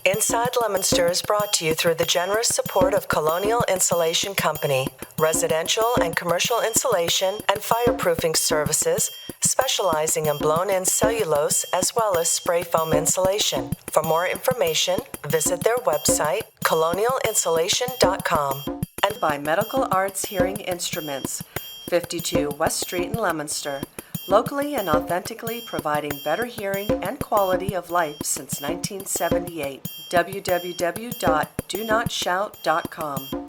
Inside Leominster is brought to you through the generous support of Colonial Insulation Company, residential and commercial insulation and fireproofing services, specializing in blown-in cellulose as well as spray foam insulation. For more information, visit their website, colonialinsulation.com. And by Medical Arts Hearing Instruments, 52 West Street in Leominster. Locally and authentically providing better hearing and quality of life since 1978. www.donotshout.com.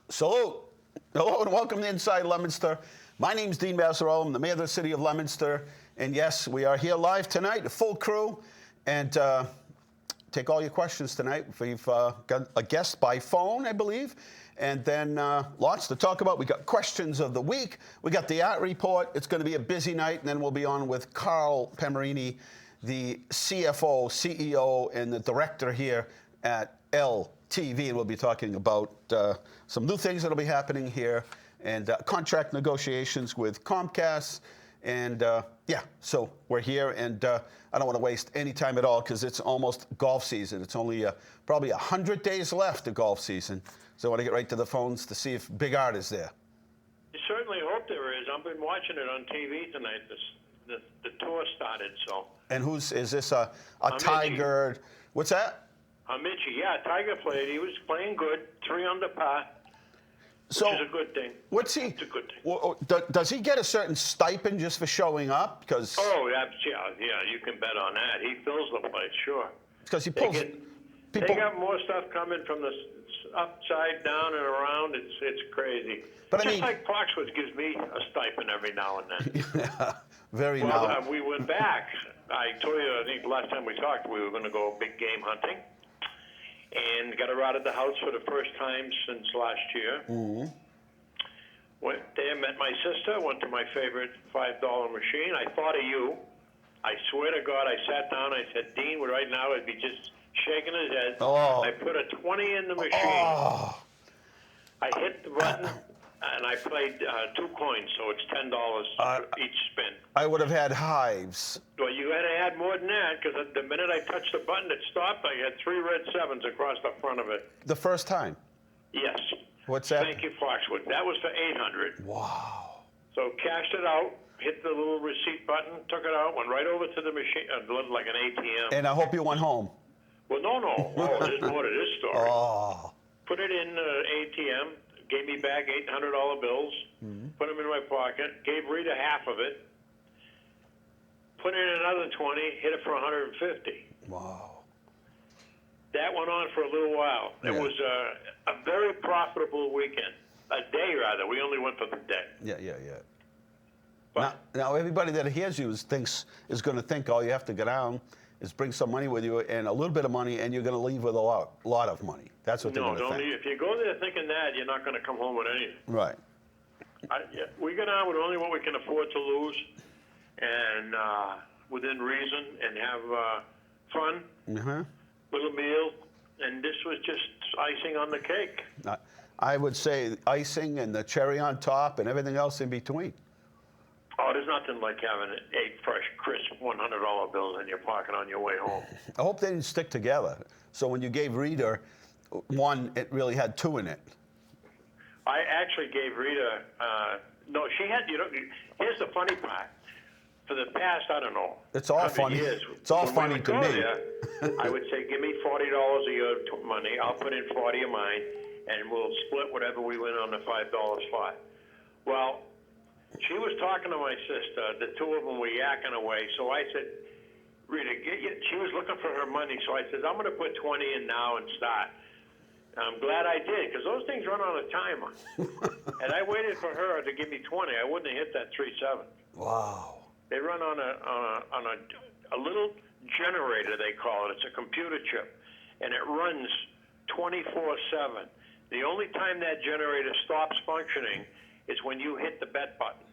Salute. Hello and welcome to Inside Leominster. My name's Dean Mazzarella. I'm the mayor of the city of Leominster. And yes, we are here live tonight, a full crew. And take all your questions tonight. We've got a guest by phone, I believe. And then lots to talk about. We got questions of the week. We got the art report. It's going to be a busy night. And then we'll be on with Carl Pemerini, the CFO, CEO, and the director here at TV, and we'll be talking about some new things that'll be happening here and contract negotiations with Comcast. And yeah, so we're here, and I don't want to waste any time at all because it's almost golf season. It's only probably 100 days left of golf season. So I want to get right to the phones to see if Big Art is there. You certainly hope there is. I've been watching it on TV tonight. The tour started, so. And is this a Tiger? Itchy. What's that? Itchy. Yeah, Tiger played. He was playing good, 3 under par, which is a good thing. What's he? It's a good thing. Well, does he get a certain stipend just for showing up? Because yeah, you can bet on that. He fills the place, sure. Because he pulls. They got more stuff coming from the upside down and around. It's crazy. But just like Foxwoods gives me a stipend every now and then. Yeah, very well, now. We went back. I told you, I think last time we talked, we were going to go big game hunting. And got her out of the house for the first time since last year. Mm-hmm. Went there, met my sister, went to my favorite $5 machine. I thought of you. I swear to God, I sat down, I said, Dean, right now would be just shaking his head. Oh. I put a 20 in the machine. Oh. I hit the button, and I played 2 coins, so it's $10 for each spin. I would have had hives. Well, you had to add more than that, because the minute I touched the button, it stopped. I had 3 red 7s across the front of it. The first time? Yes. What's that? Thank you, Foxwood. That was for $800. Wow. So cashed it out, hit the little receipt button, took it out, went right over to the machine, like an ATM. And I hope you went home. Well, no. Oh, there's more to this story. Oh. Put it in the ATM, gave me back $800 bills, put them in my pocket, gave Rita half of it, put in another 20, hit it for 150. Wow. That went on for a little while. Yeah. It was a very profitable weekend. A day, rather. We only went for the day. Yeah. But Now everybody that hears you is going to think all you have to go down is bring some money with you and a little bit of money, and you're going to leave with a lot of money. That's what they're going to think. If you go there thinking that, you're not going to come home with anything. Right. We go down with only what we can afford to lose, and within reason, and have fun, little meal, and this was just icing on the cake. I would say icing and the cherry on top and everything else in between. Oh, there's nothing like having 8 fresh, crisp $100 bills in your pocket on your way home. I hope they didn't stick together. So when you gave Rita one, it really had 2 in it. I actually gave Rita, no, she had, here's the funny part. For the past, I don't know, it's all funny. Years, it's all funny to me. There, I would say, give me $40 of your money. I'll put in 40 of mine, and we'll split whatever we win on the $5 slot. Well, she was talking to my sister. The 2 of them were yakking away. So I said, Rita, she was looking for her money. So I said, I'm going to put 20 in now and start. I'm glad I did, because those things run on a timer. And I waited for her to give me 20. I wouldn't have hit that 3.7. Wow. They run on a little generator, they call it. It's a computer chip, and it runs 24/7. The only time that generator stops functioning is when you hit the bet button,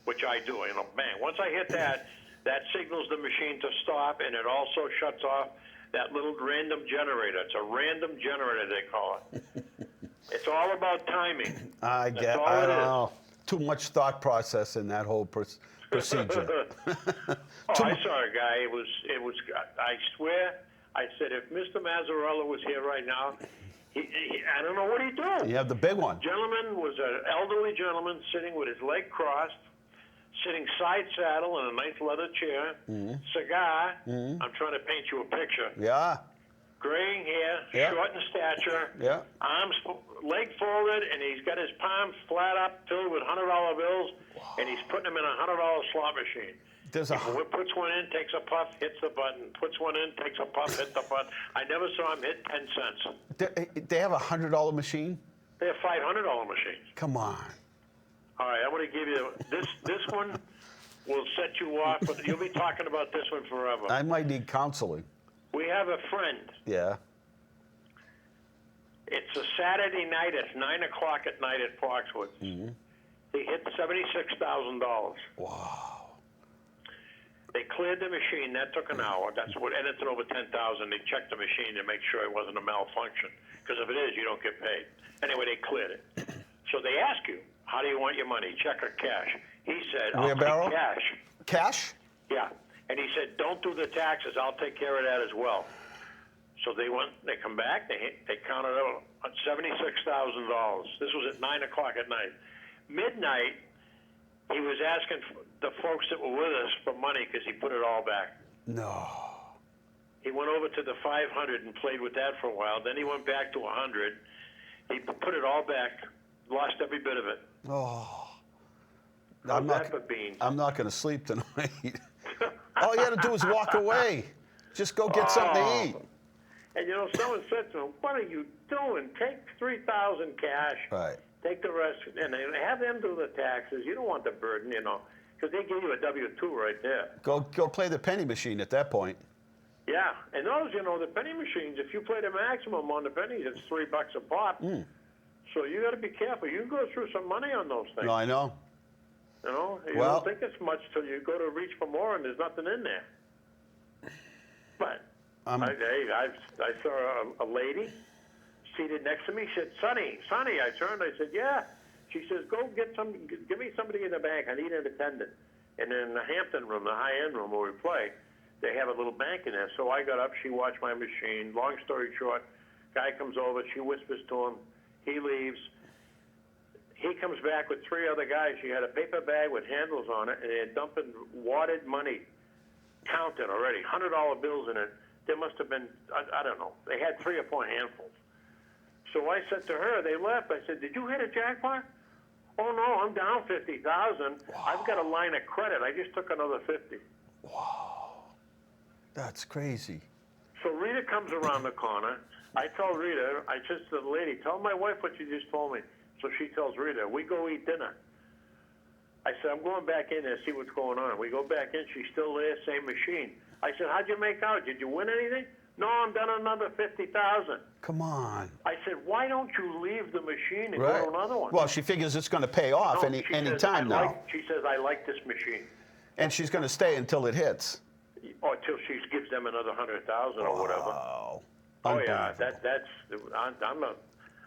which I do. You know, bang. Once I hit that, that signals the machine to stop, and it also shuts off that little random generator. It's a random generator, they call it. It's all about timing. I don't know. Too much thought process in that whole procedure. I saw a guy. It was. I swear. I said, if Mr. Mazzarella was here right now, I don't know what he'd do. You have the big one. Gentleman was an elderly gentleman sitting with his leg crossed, sitting side saddle in a nice leather chair, cigar. I'm trying to paint you a picture. Yeah. Graying hair, short in stature, arms, leg folded, and he's got his palms flat up, filled with $100 bills, and he's putting them in a $100 slot machine. He puts one in, takes a puff, hits the button. Puts one in, takes a puff, hits the button. I never saw him hit 10 cents. They have a $100 machine? They have $500 machines. Come on. All right, I'm going to give you this one. Will set you off, but you'll be talking about this one forever. I might need counseling. We have a friend. Yeah. It's a Saturday night. It's 9 o'clock at night at Foxwoods. He hit $76,000. Wow. They cleared the machine. That took an hour. That's what, and it's over 10,000. They checked the machine to make sure it wasn't a malfunction. Because if it is, you don't get paid. Anyway, they cleared it. So they ask you, how do you want your money, check or cash? He said, I'll take cash. Cash? Yeah. And he said, don't do the taxes. I'll take care of that as well. So they come back. They counted out $76,000. This was at 9 o'clock at night. Midnight, he was asking the folks that were with us for money because he put it all back. No. He went over to the 500 and played with that for a while. Then he went back to 100. He put it all back, lost every bit of it. Oh. I'm not going to sleep tonight. All you had to do was walk away. Just go get something to eat. And you know, someone said to him, "What are you doing? Take $3,000 cash. Right. Take the rest, and have them do the taxes. You don't want the burden, you know, because they give you a W-2 right there. Go play the penny machine at that point. Yeah, and those, you know, the penny machines. If you play the maximum on the pennies, it's $3 a pop. So you got to be careful. You can go through some money on those things. No, I know. You know, you don't think it's much till you go to reach for more and there's nothing in there. But I saw a lady seated next to me. She said, Sonny. I turned. I said, yeah. She says, go give me somebody in the bank. I need an attendant. And in the Hampton room, the high-end room where we play, they have a little bank in there. So I got up. She watched my machine. Long story short, guy comes over. She whispers to him. He leaves. He comes back with 3 other guys. She had a paper bag with handles on it, and they're dumping wadded money, counted already, $100 bills in it. There must have been, I don't know. They had 3 or 4 handfuls. So I said to her, they left. I said, did you hit a jackpot? Oh, no, I'm down $50,000. Wow. I've got a line of credit. I just took another 50. Wow. That's crazy. So Rita comes around the corner. I tell Rita, I said to the lady, tell my wife what you just told me. So she tells Rita, we go eat dinner. I said, I'm going back in there to see what's going on. We go back in. She's still there, same machine. I said, how'd you make out? Did you win anything? No, I'm done another $50,000. Come on. I said, why don't you leave the machine and go to another one? Well, she figures it's going to pay off any time now. She says, I like this machine. And she's going to stay until it hits. Or until she gives them another $100,000 or whatever. Wow. Oh, yeah.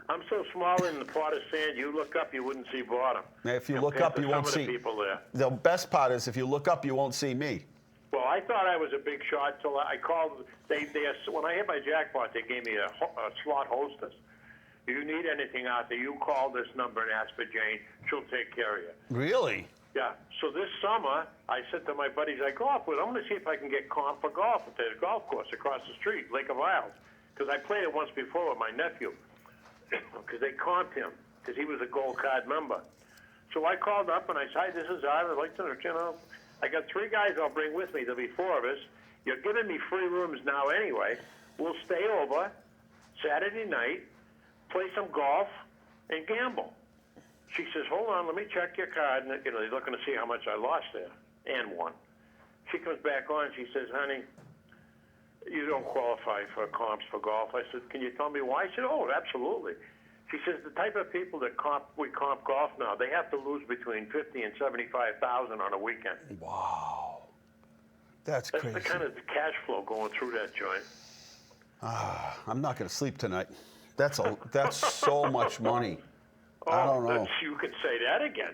I'm so small in the pot of sand, you look up, you wouldn't see bottom. If you look up, you won't see. People there. The best part is if you look up, you won't see me. Well, I thought I was a big shot till I called. When I hit my jackpot, they gave me a slot hostess. If you need anything out there, you call this number and ask for Jane. She'll take care of you. Really? Yeah. So this summer, I said to my buddies I golf with, I'm going to see if I can get comp for golf at the golf course across the street, Lake of Isles. Because I played it once before with my nephew. Because they comped him, because he was a gold card member. So I called up and I said, hi, this is Ivan. I'd like to, I got 3 guys I'll bring with me. There'll be 4 of us. You're giving me free rooms now anyway. We'll stay over Saturday night, play some golf and gamble. She says, hold on, let me check your card. And, they're looking to see how much I lost there and won. She comes back on. She says, honey, you don't qualify for comps for golf. I said, can you tell me why? She said, oh, absolutely. She says, the type of people that we comp golf now, they have to lose between $50,000 and $75,000 on a weekend. Wow. That's crazy. That's the kind of cash flow going through that joint. I'm not going to sleep tonight. That's so much money. I don't know. You could say that again.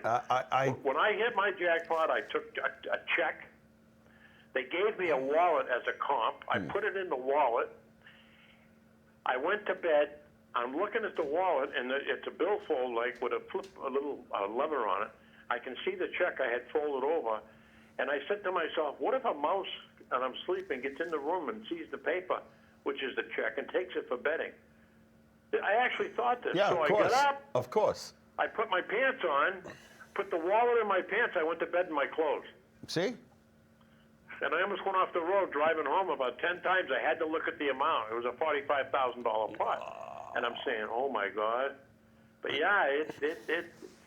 When I hit my jackpot, I took a check. They gave me a wallet as a comp. I put it in the wallet. I went to bed. I'm looking at the wallet, and it's a billfold, like with a little lever on it. I can see the check I had folded over, and I said to myself, what if a mouse, and I'm sleeping, gets in the room and sees the paper, which is the check, and takes it for betting? I actually thought this. Yeah, so of course. I got up. Of course. I put my pants on, put the wallet in my pants. I went to bed in my clothes. See? And I almost went off the road driving home about 10 times. I had to look at the amount. It was a $45,000 pot. And I'm saying, oh, my God. But, yeah,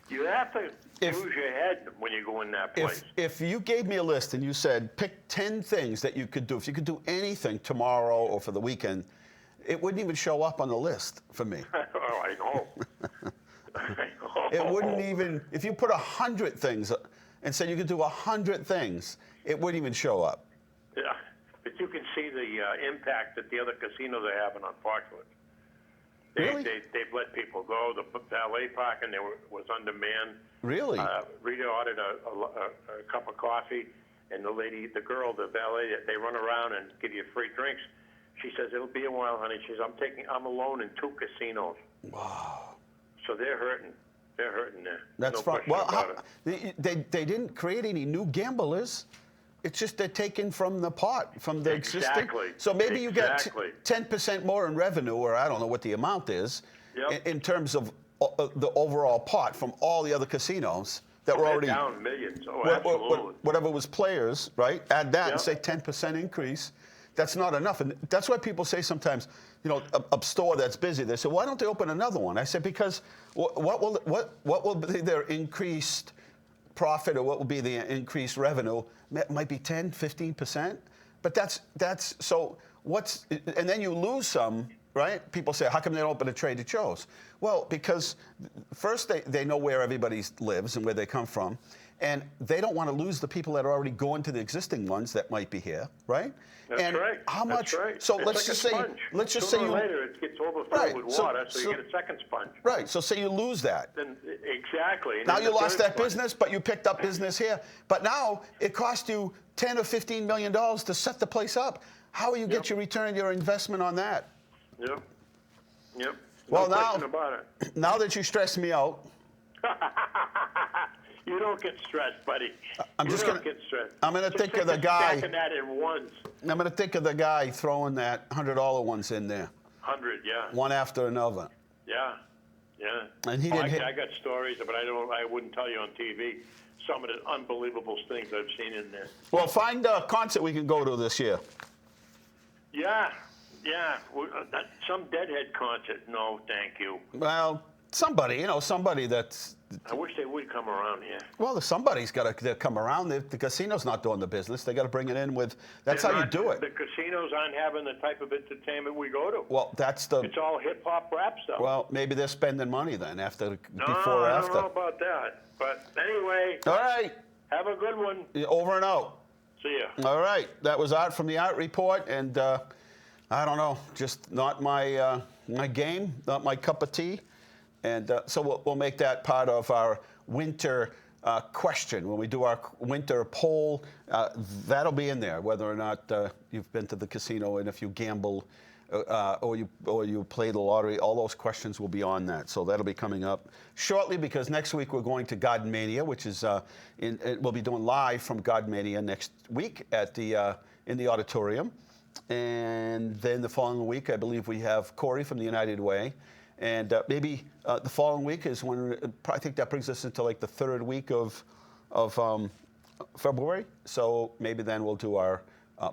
you have to use your head when you go in that place. If you gave me a list and you said, pick 10 things that you could do, if you could do anything tomorrow or for the weekend, it wouldn't even show up on the list for me. Oh, I know. It wouldn't even, if you put 100 things and said you could do 100 things, it wouldn't even show up. Yeah, but you can see the impact that the other casinos are having on Foxwoods. Really? They've let people go. The valet parking was undermanned. Really? Rita ordered a cup of coffee, and the girl, the valet, they run around and give you free drinks. She says, it'll be a while, honey. She says, I'm alone in 2 casinos. Wow. So they're hurting. They're hurting there. That's no fine. Well, they didn't create any new gamblers. It's just they're taken from the pot, from the existing. Exactly. So maybe you get 10% more in revenue, or I don't know what the amount is, in terms of the overall pot from all the other casinos that were already down millions. Oh, absolutely. Whatever was players, right? Add that and say 10% increase. That's not enough, and that's why people say sometimes, a store that's busy, they say, why don't they open another one? I said, because what will be their increased profit, or what will be the increased revenue? It might be 10, 15%, but that's so what's, and then you lose some, right? People say, how come they don't open a trade that shows? Well, because first they know where everybody lives and where they come from, and they don't want to lose the people that are already going to the existing ones that might be here, right? That's right. How much? That's right. So it's let's just say, sooner or later it gets overfilled with water, so you get a second sponge. Right. So say you lose that. Then exactly. Now you lost that business, but you picked up business here. But now it cost you $10 or $15 million to set the place up. How will you get your return on your investment on that? Yep. Well, no question about it. Now that you stress me out. You don't get stressed, buddy. I'm just gonna get stressed. I'm gonna think of the guy. Stacking that in ones. I'm gonna think of the guy throwing that $100 ones in there. 100, yeah. One after another. Yeah. And he didn't. I got stories, but I wouldn't tell you on TV. Some of the unbelievable things I've seen in there. Well, find a concert we can go to this year. Yeah. Some Deadhead concert. No, thank you. Well, somebody that's. I wish they would come around here. Well, somebody's got to come around. The casino's not doing the business. They got to bring it in with. That's how you do it. The casinos aren't having the type of entertainment we go to. Well, It's all hip hop rap stuff. Well, maybe they're spending money then before or I after. don't know about that. But anyway. All right. Have a good one. Over and out. See ya. All right. That was Art from the Art Report, and I don't know, just not my game, not my cup of tea. And so we'll make that part of our winter question. When we do our winter poll, that'll be in there, whether or not you've been to the casino and if you gamble or you play the lottery. All those questions will be on that. So that'll be coming up shortly, because next week we're going to God Mania, which is we'll be doing live from God Mania next week at in the auditorium. And then the following week, I believe we have Corey from the United Way. And maybe the following week is when I think that brings us into like the third week of February. So maybe then we'll do our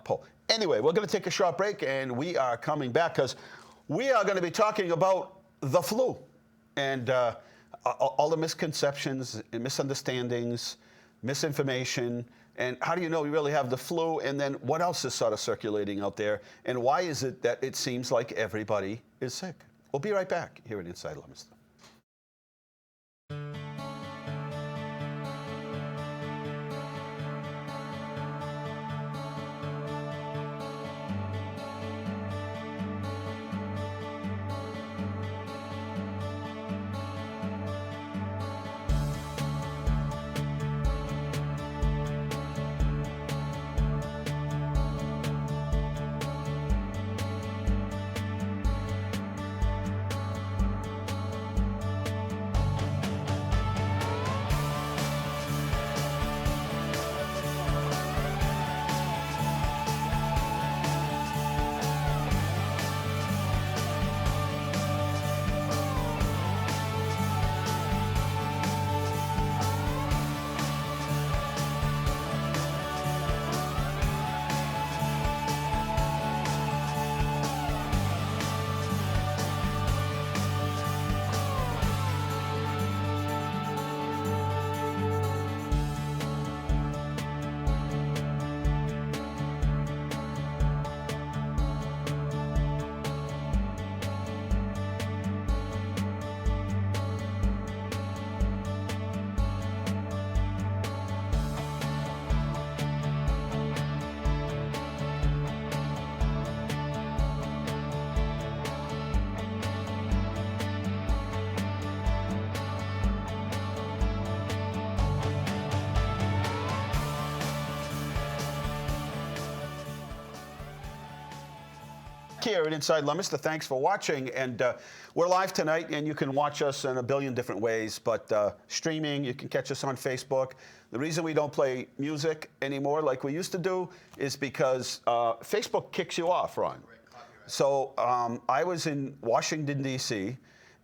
poll. Anyway, we're going to take a short break, and we are coming back because we are going to be talking about the flu and all the misconceptions and misunderstandings, misinformation, and how do you know you really have the flu, and then what else is sort of circulating out there, and why is it that it seems like everybody is sick? We'll be right back here at Inside Leominster. Here at Inside Leominster, thanks for watching, and we're live tonight, and you can watch us in a billion different ways, but streaming, you can catch us on Facebook. The reason we don't play music anymore like we used to do is because Facebook kicks you off, Ron. So I was in Washington, D.C.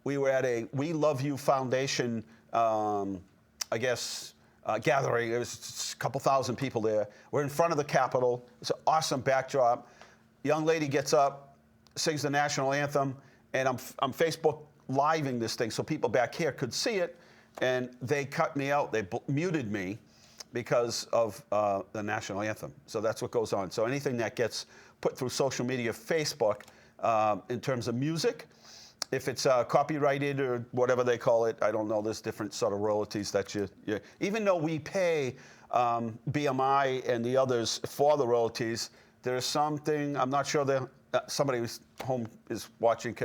We were at a We Love You Foundation, gathering. There was a couple thousand people there. We're in front of the Capitol. It's an awesome backdrop. Young lady gets up, sings the national anthem, and I'm Facebook living this thing so people back here could see it, and they cut me out. They muted me because of the national anthem. So that's what goes on. So anything that gets put through social media, Facebook, in terms of music, if it's copyrighted or whatever they call it, I don't know, there's different sort of royalties that you even though we pay BMI and the others for the royalties, there's something, I'm not sure that somebody who's home is watching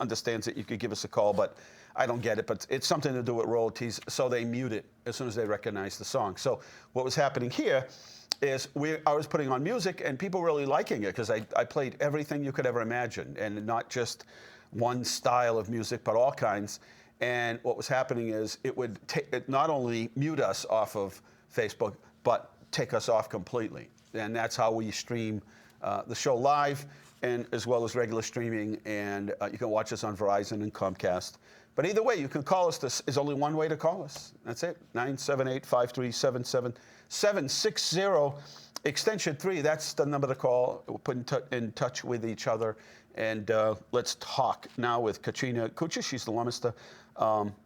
understands it. You could give us a call, but I don't get it. But it's something to do with royalties, so they mute it as soon as they recognize the song. So what was happening here is I was putting on music, and people really liking it because I played everything you could ever imagine, and not just one style of music, but all kinds. And what was happening is it would not only mute us off of Facebook, but take us off completely. And that's how we stream the show live, and as well as regular streaming. And you can watch us on Verizon and Comcast. But either way, you can call us. This is only one way to call us. That's it, 978-537-7760, extension 3. That's the number to call. We'll put in touch with each other. And let's talk now with Katrina Couture. She's the Leominster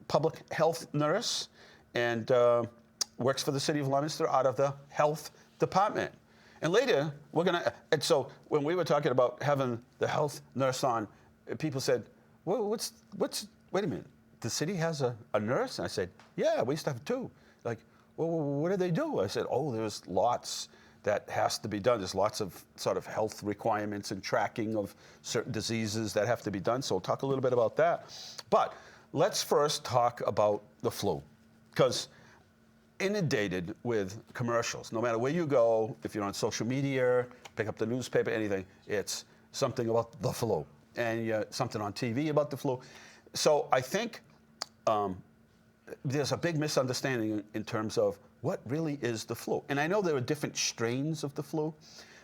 public health nurse, and works for the city of Leominster out of the health department. And later, we're going to, and so when we were talking about having the health nurse on, people said, well, wait a minute, the city has a nurse? And I said, yeah, we used to have 2. Like, well, what do they do? I said, oh, there's lots that has to be done. There's lots of sort of health requirements and tracking of certain diseases that have to be done. So we'll talk a little bit about that. But let's first talk about the flu, because inundated with commercials. No matter where you go, if you're on social media, pick up the newspaper, anything, it's something about the flu, and something on TV about the flu. So I think there's a big misunderstanding in terms of what really is the flu. And I know there are different strains of the flu,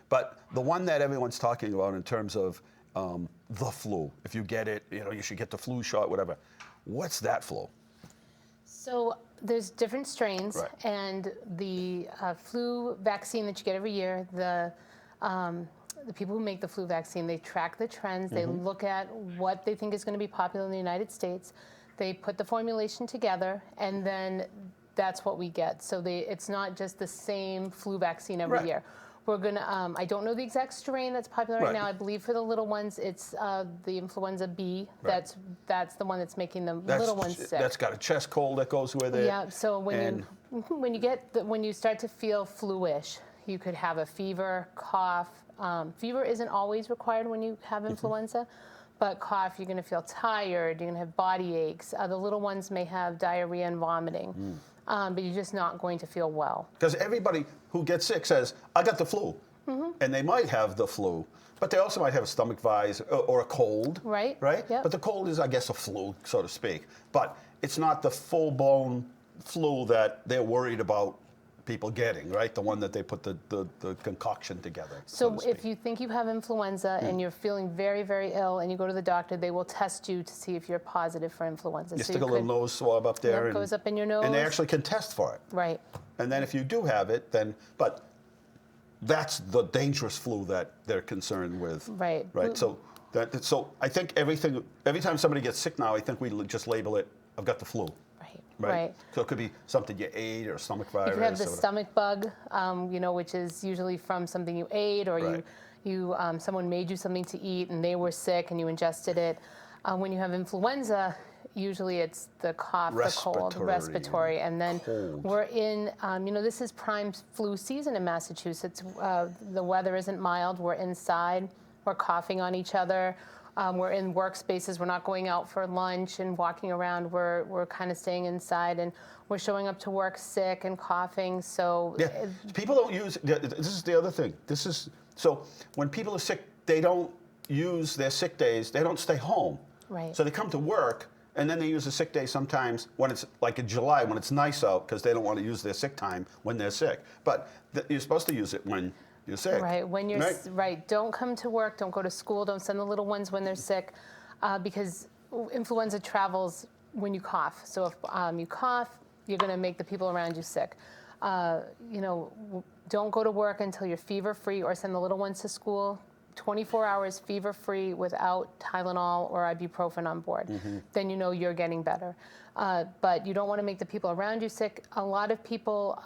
but the one that everyone's talking about in terms of the flu, if you get it, you should get the flu shot, whatever. What's that flu? So there's different strains, Right. and the flu vaccine that you get every year, the the people who make the flu vaccine, they track the trends. They look at what they think is going to be popular in the United States. They put the formulation together, and then that's what we get. So it's not just the same flu vaccine every year. We're going to, I don't know the exact strain that's popular right now. I believe for the little ones, it's the influenza B. That's the one that's making the little ones sick. That's got a chest cold that goes with it. Yeah, so when you start to feel flu-ish, you could have a fever, cough. Fever isn't always required when you have influenza, but cough, you're going to feel tired, you're going to have body aches. The little ones may have diarrhea and vomiting. But you're just not going to feel well. Because everybody who gets sick says, I got the flu. And they might have the flu, but they also might have a stomach virus or a cold. Right. Yep. But the cold is, I guess, a flu, so to speak. But it's not the full-blown flu that they're worried about people getting, right? The one that they put the concoction together. So if you think you have influenza and you're feeling very, very ill and you go to the doctor, they will test you to see if you're positive for influenza. You stick a little nose swab up there. It goes up in your nose. And they actually can test for it. Right. And then if you do have it, then, but that's the dangerous flu that they're concerned with. Right. Right. So I think every time somebody gets sick now, I think we just label it, I've got the flu. Right. So it could be something you ate or stomach virus. You could have the stomach bug, which is usually from something you ate or someone made you something to eat and they were sick and you ingested it. When you have influenza, usually it's the cough, the cold, respiratory, and then we're in, this is prime flu season in Massachusetts. The weather isn't mild. We're inside. We're coughing on each other. We're in workspaces. We're not going out for lunch and walking around. We're kind of staying inside, and we're showing up to work sick and coughing. So people don't use. This is the other thing. So when people are sick, they don't use their sick days. They don't stay home. Right. So they come to work, and then they use the sick day sometimes when it's like in July when it's nice out because they don't want to use their sick time when they're sick. But you're supposed to use it when you're sick. Right. When you're right. Don't come to work. Don't go to school. Don't send the little ones when they're sick, because influenza travels when you cough. So if you cough, you're going to make the people around you sick. Don't go to work until you're fever-free, or send the little ones to school 24 hours fever-free without Tylenol or ibuprofen on board. Then you know you're getting better. But you don't want to make the people around you sick. A lot of people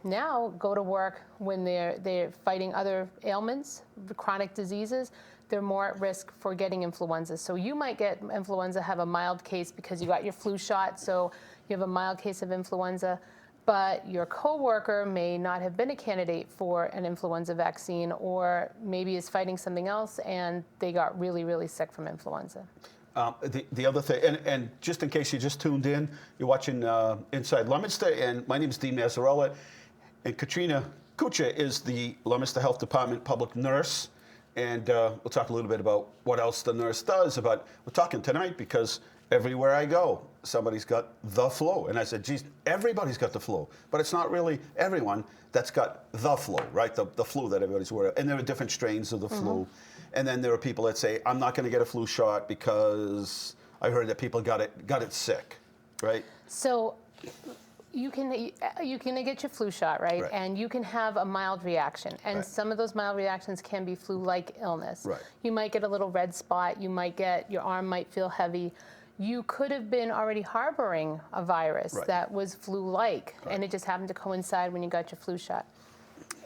now go to work when they're fighting other ailments, chronic diseases. They're more at risk for getting influenza. So you might get influenza, have a mild case because you got your flu shot, so you have a mild case of influenza. But your coworker may not have been a candidate for an influenza vaccine, or maybe is fighting something else and they got really, really sick from influenza. The other thing, and just in case you just tuned in, you're watching Inside Leominster, and my name is Dean Mazzarella, and Katrina Couture is the Leominster Health Department public nurse, and we'll talk a little bit about what else the nurse does, but we're talking tonight because everywhere I go, somebody's got the flu. And I said, geez, everybody's got the flu. But it's not really everyone that's got the flu, right? The flu that everybody's worried about. And there are different strains of the flu. And then there are people that say, I'm not going to get a flu shot because I heard that people got it sick, right? So you can get your flu shot, right? And you can have a mild reaction. And some of those mild reactions can be flu-like illness. You might get a little red spot. Your arm might feel heavy. You could have been already harboring a virus that was flu-like, and it just happened to coincide when you got your flu shot.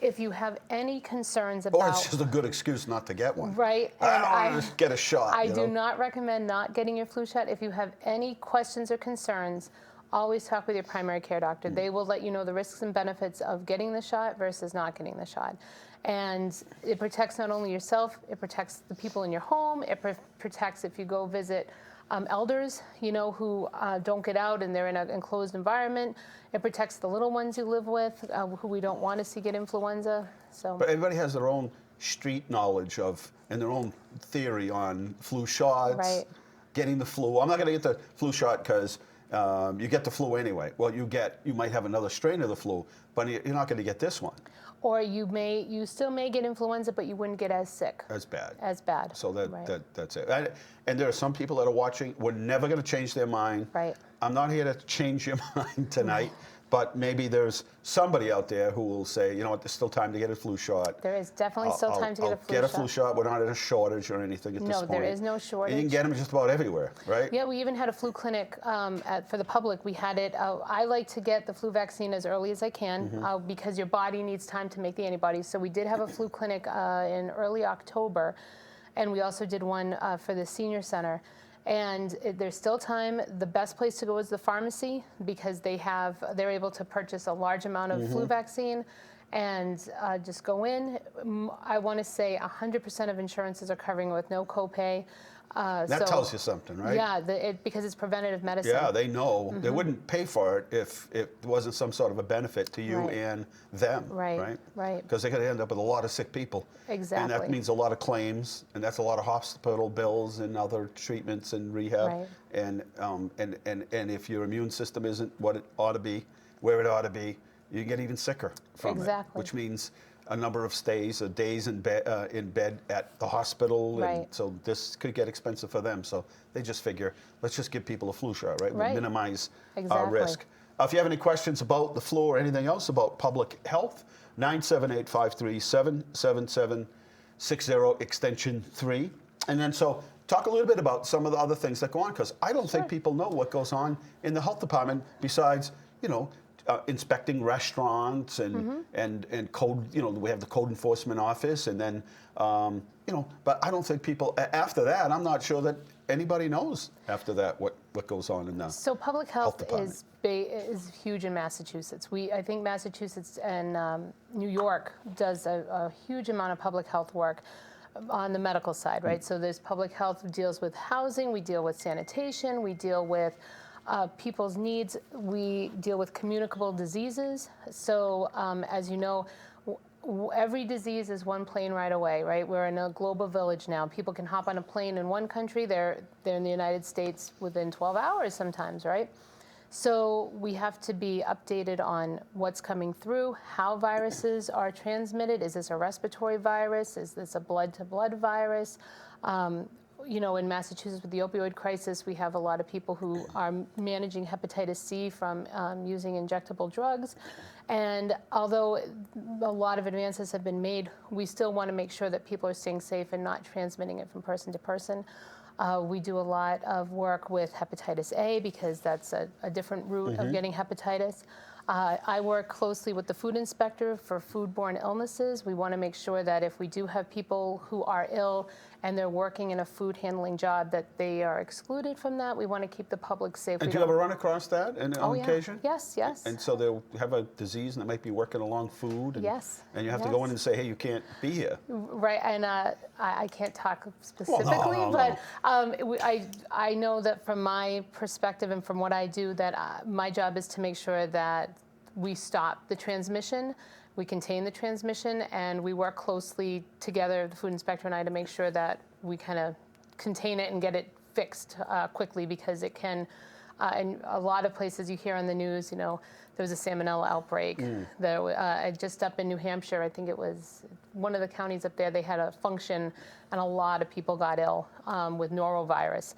If you have any concerns about... Or it's just a good excuse not to get one. Right. And I don't want to get a shot. I do not recommend not getting your flu shot. If you have any questions or concerns, always talk with your primary care doctor. They will let you know the risks and benefits of getting the shot versus not getting the shot. And it protects not only yourself, it protects the people in your home, it protects if you go visit elders, who don't get out and they're in an enclosed environment. It protects the little ones you live with, who we don't want to see get influenza. So, but everybody has their own street knowledge of and their own theory on flu shots, getting the flu. I'm not going to get the flu shot because you get the flu anyway. Well, you might have another strain of the flu, but you're not going to get this one. Or you still may get influenza, but you wouldn't get as sick. As bad. As bad. So that's it. And there are some people that are watching. We're never going to change their mind. Right. I'm not here to change your mind tonight, but maybe there's somebody out there who will say, you know what, there's still time to get a flu shot. There is definitely still time to get a flu shot. Get a flu shot. We're not at a shortage or anything at this point. No, there is no shortage. And you can get them just about everywhere, right? Yeah, we even had a flu clinic for the public. We had it. I like to get the flu vaccine as early as I can because your body needs time to make the antibodies. So we did have a flu clinic in early October, and we also did one for the senior center. And there's still time. The best place to go is the pharmacy because they're able to purchase a large amount of flu vaccine and just go in. I want to say 100% of insurances are covering it with no copay. That tells you something, right? Yeah, because it's preventative medicine. Yeah, they know. They wouldn't pay for it if it wasn't some sort of a benefit to you and them, right? Right. Because they're going to end up with a lot of sick people. Exactly. And that means a lot of claims, and that's a lot of hospital bills and other treatments and rehab. Right. And if your immune system isn't what it ought to be, where it ought to be, you get even sicker from it, which means a number of stays, days in bed at the hospital, and so this could get expensive for them. So they just figure, let's just give people a flu shot, right? We'll minimize our risk. If you have any questions about the flu or anything else about public health, 978-537-7760, extension 3. And then so talk a little bit about some of the other things that go on, because I don't think people know what goes on in the health department besides, you know, inspecting restaurants and code, you know, we have the code enforcement office, and then, you know, but I don't think people, after that, I'm not sure that anybody knows after that what goes on in the So public health is huge in Massachusetts. I think Massachusetts and New York does a huge amount of public health work on the medical side, right? So there's public health deals with housing, we deal with sanitation, we deal with people's needs. We deal with communicable diseases. So as you know, every disease is one plane ride away, right? We're in a global village now. People can hop on a plane in one country. They're in the United States within 12 hours sometimes, right? So we have to be updated on what's coming through, how viruses are transmitted. Is this a respiratory virus? Is this a blood-to-blood virus? You know, in Massachusetts with the opioid crisis, we have a lot of people who are managing hepatitis C from using injectable drugs. And although a lot of advances have been made, we still want to make sure that people are staying safe and not transmitting it from person to person. We do a lot of work with hepatitis A because that's a different route of getting hepatitis. I work closely with the food inspector for foodborne illnesses. We want to make sure that if we do have people who are ill and they're working in a food handling job, that they are excluded from that. We want to keep the public safe. And do you ever run across that on occasion? Yes, yes. And so they'll have a disease and they might be working along food. And, and you have to go in and say, hey, you can't be here. Right, and I can't talk specifically, but I know that from my perspective and from what I do, that my job is to make sure that we stop the transmission, we contain the transmission, and we work closely together, the food inspector and I, to make sure that we kind of contain it and get it fixed quickly, because it can, in a lot of places you hear on the news, you know, there was a salmonella outbreak. Just up in New Hampshire, I think it was one of the counties up there, they had a function and a lot of people got ill with norovirus.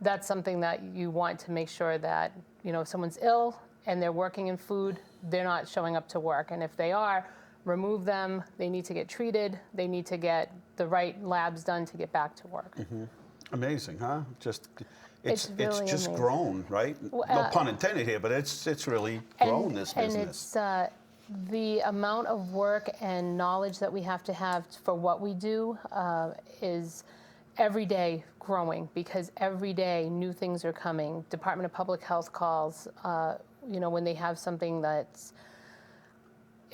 That's something that you want to make sure that, you know, if someone's ill and they're working in food, they're not showing up to work. And if they are, remove them. They need to get treated. They need to get the right labs done to get back to work. Amazing, huh? It's really just amazing. Grown, right? No pun intended here, but it's really grown, this business. And it's the amount of work and knowledge that we have to have for what we do is every day growing, because every day new things are coming. Department of Public Health calls, you know, when they have something that's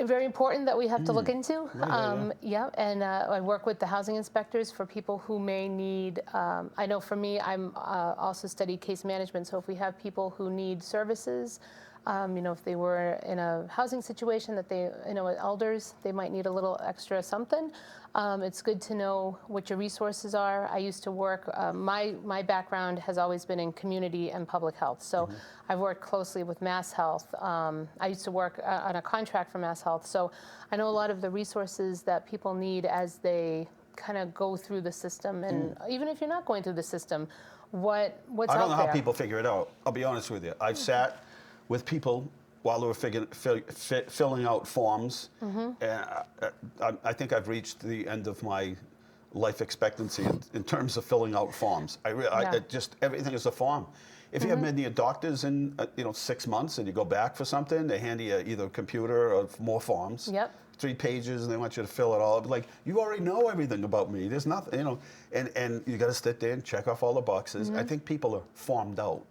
very important that we have to look into. And I work with the housing inspectors for people who may need, I know for me, I'm also studied case management, so if we have people who need services, you know, if they were in a housing situation that they, you know, elders, they might need a little extra something. It's good to know what your resources are. I used to work, my background has always been in community and public health. So I've worked closely with Mass Health. I used to work on a contract for Mass Health. So I know a lot of the resources that people need as they kind of go through the system. And even if you're not going through the system, what's out there? I don't know how people figure it out. I'll be honest with you. I've sat with people while they were filling out forms, I think I've reached the end of my life expectancy in terms of filling out forms. Just everything is a form. If you haven't been to your doctors in 6 months and you go back for something, they hand you either a computer or more forms. Yep. 3 pages, and they want you to fill it all. Like, you already know everything about me. There's nothing, and you got to sit there and check off all the boxes. I think people are formed out.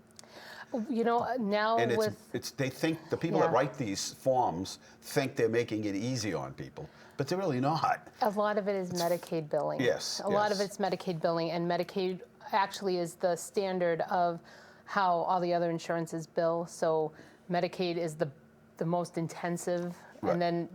Now And with they think the people that write these forms think they're making it easy on people, but they're really not. a lot of it is Medicaid billing. Yes, A lot of yes. it's Medicaid billing, and Medicaid actually is the standard of how all the other insurances bill. So Medicaid is the most intensive, Right. and then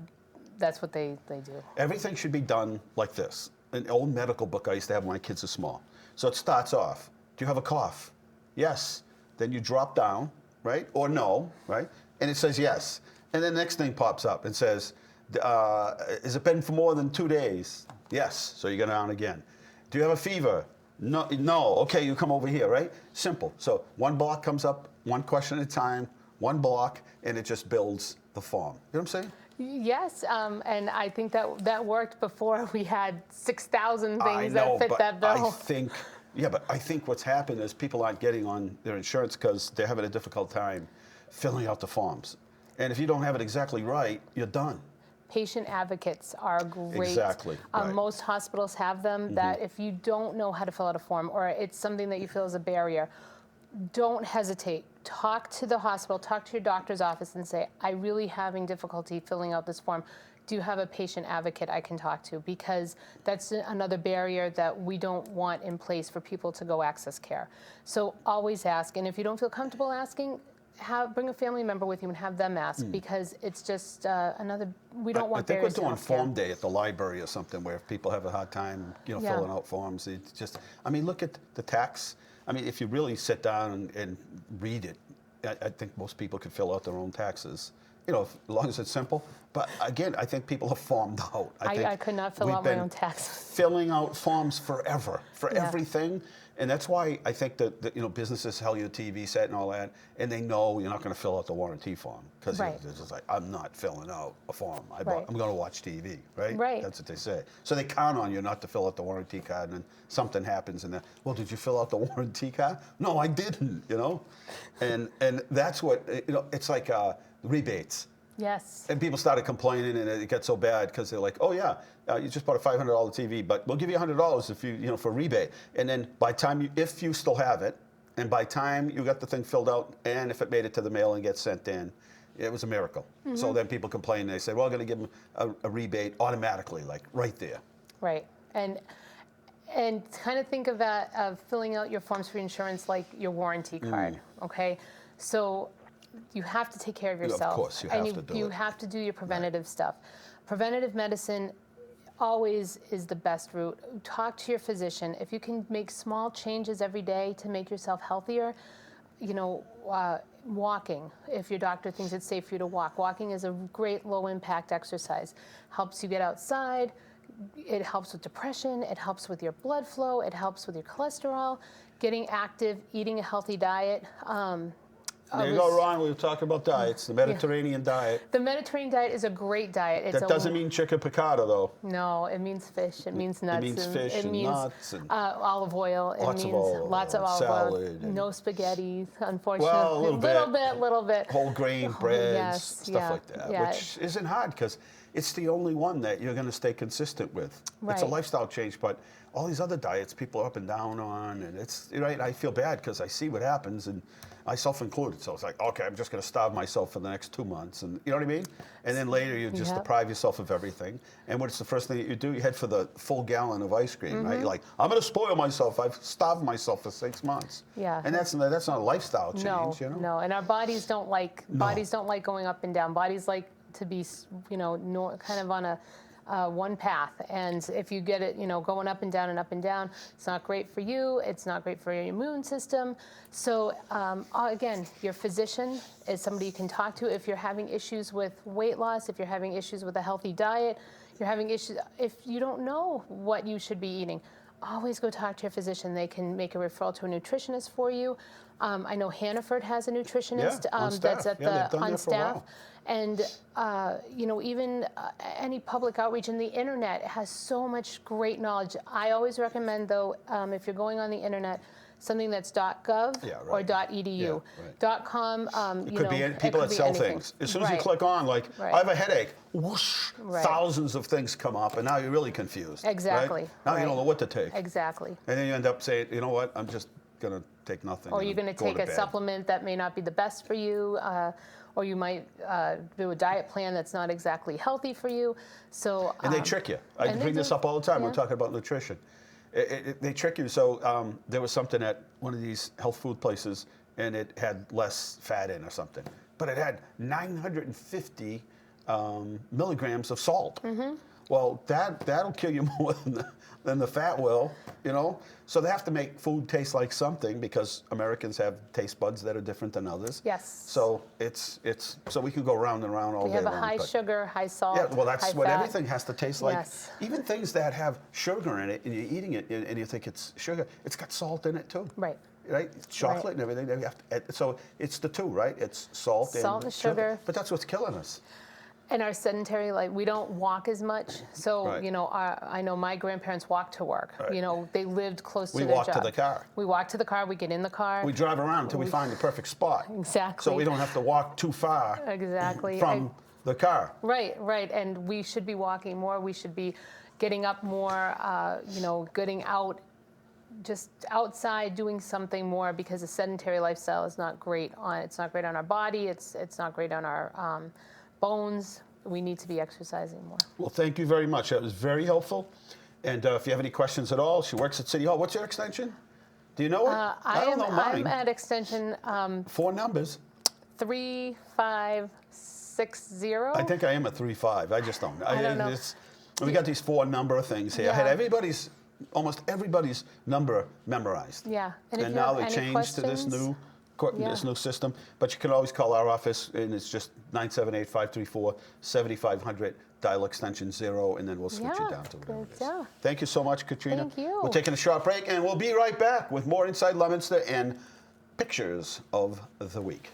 that's what they do. Everything should be done like this. An old medical book I used to have when my kids are small. So it starts off, do you have a cough? Yes. Then you drop down, right? Or no, right? And it says yes. And then the next thing pops up and says, has it been for more than 2 days? Yes. So you go down again. Do you have a fever? No. No. Okay, you come over here, right? Simple. So one block comes up, one question at a time, one block, and it just builds the form. You know what I'm saying? Yes, and I think that worked before we had 6,000 I things know, that fit but that bill. I think what's happened is people aren't getting on their insurance because they're having a difficult time filling out the forms. And if you don't have it exactly right, you're done. Patient advocates are great. Exactly, right. Most hospitals have them, that if you don't know how to fill out a form, or it's something that you feel is a barrier, don't hesitate. Talk to the hospital, talk to your doctor's office and say, I'm really having difficulty filling out this form. Do you have a patient advocate I can talk to? Because that's another barrier that we don't want in place for people to go access care. So always ask, and if you don't feel comfortable asking, bring a family member with you and have them ask, because it's just we don't want barriers to I think we're doing healthcare. form day at the library or something where if people have a hard time, filling out forms. It's just, look at the tax. If you really sit down and read it, I think most people could fill out their own taxes, as long as it's simple. But again, I think people are formed out. I could not fill out my own taxes. Filling out forms forever, for everything. And that's why I think that businesses sell you a TV set and all that, and they know you're not going to fill out the warranty form because they're just like, I'm not filling out a form. I'm going to watch TV, right? Right. That's what they say. So they count on you not to fill out the warranty card, and then something happens, and then, well, did you fill out the warranty card? No, I didn't. And that's what it's like rebates. Yes. And people started complaining, and it got so bad because they're like, "Oh yeah, you just bought a $500 TV, but we'll give you $100 if you for rebate." And then by time if you still have it, and by time you got the thing filled out, and if it made it to the mail and gets sent in, it was a miracle. So then people complain, and they say, "Well, I'm going to give them a rebate automatically, like right there." Right. And kind of think of that of filling out your forms for insurance like your warranty card. Okay, so you have to take care of yourself. Of course, you have to do it. You have to do your preventative stuff. Preventative medicine always is the best route. Talk to your physician. If you can make small changes every day to make yourself healthier, walking. If your doctor thinks it's safe for you to walk, walking is a great low-impact exercise. Helps you get outside. It helps with depression. It helps with your blood flow. It helps with your cholesterol. Getting active, eating a healthy diet. There you go, Ron. We were talking about diets, the Mediterranean diet. The Mediterranean diet is a great diet. That doesn't mean chicken piccata, though. No, it means fish. It means nuts. It means fish and nuts. And olive oil. Lots it of means oil, lots of olive salad oil. No spaghetti, unfortunately. Well, a little bit. Whole grain breads, yes, stuff like that, which isn't hard because it's the only one that you're going to stay consistent with. It's a Right. lifestyle change, but all these other diets people are up and down on, and it's right. I feel bad because I see what happens, and myself included. So it's like, okay, I'm just going to starve myself for the next 2 months, and you know what I mean? And then later you just deprive yourself of everything. And what's the first thing that you do? You head for the full gallon of ice cream, right? You're like, I'm going to spoil myself. I've starved myself for 6 monts. Yeah. And that's not a lifestyle change, No, no. And our bodies don't like going up and down. Bodies like to be, kind of on a one path. And if you get it, going up and down, it's not great for you. It's not great for your immune system. So again, your physician is somebody you can talk to if you're having issues with weight loss, if you're having issues with a healthy diet, you're having issues, if you don't know what you should be eating. always go talk to your physician. They can make a referral to a nutritionist for you. I know Hannaford has a nutritionist on staff. that's at Yeah, they've the done on that for a staff. while. And even any public outreach, and the internet has so much great knowledge. I always recommend, though, if you're going on the internet, something that's .gov Yeah, or right. .edu. Yeah, right. .com, It could be people that sell things. As soon as you click on, like, Right. I have a headache, whoosh, Right. thousands of things come up, and now you're really confused. Exactly. Right? Now you Right. don't know what to take. Exactly. And then you end up saying, you know what, I'm just going to take nothing. Or and you're going to go take a bed. supplement that may not be the best for you, or you might do a diet plan that's not exactly healthy for you. So And they trick you. I and they bring this do. up all the time when Yeah. we're talking about nutrition. They trick you. So there was something at one of these health food places, and it had less fat in or something. But it had 950 milligrams of salt. Mm-hmm. Well, that'll kill you more than the fat will, you know? So they have to make food taste like something, because Americans have taste buds that are different than others. Yes. So so we can go round and round all We day have a long, high but- sugar, high salt. Yeah, well, that's high what fat. everything has to taste like. Yes. Even things that have sugar in it, and you're eating it, and you think it's sugar, it's got salt in it too. Right. Right? Chocolate and everything. They have to, so it's the two, right? It's salt and sugar. But that's what's killing us. In our sedentary life, we don't walk as much. So, Right. I know my grandparents walked to work. Right. They lived close to We their walk to job. the car. We walk to the car, we get in the car. We drive around until we find the perfect spot. Exactly. So we don't have to walk too far Exactly. from the car. Right. And we should be walking more. We should be getting up more, getting out, just outside, doing something more, because a sedentary lifestyle is not great it's not great on our body. It's not great on our bones. We need to be exercising more. Well, thank you very much. That was very helpful. And if you have any questions at all, she works at City Hall. What's your extension? Do you know it? I don't know mine. I'm at extension 4 numbers. 3560. I think I am a 3-5. I just don't know. I don't know. We got these 4 number things here. I had Yeah. almost everybody's number memorized. Yeah. And if you now have they any changed to this questions- this new system. But you can always call our office, and it's just 978-534-7500, dial extension 0, and then we'll switch you Yeah, down to whatever it is. yeah. Thank you so much, Katrina. Thank you. We're taking a short break, and we'll be right back with more Inside Leominster and pictures of the week.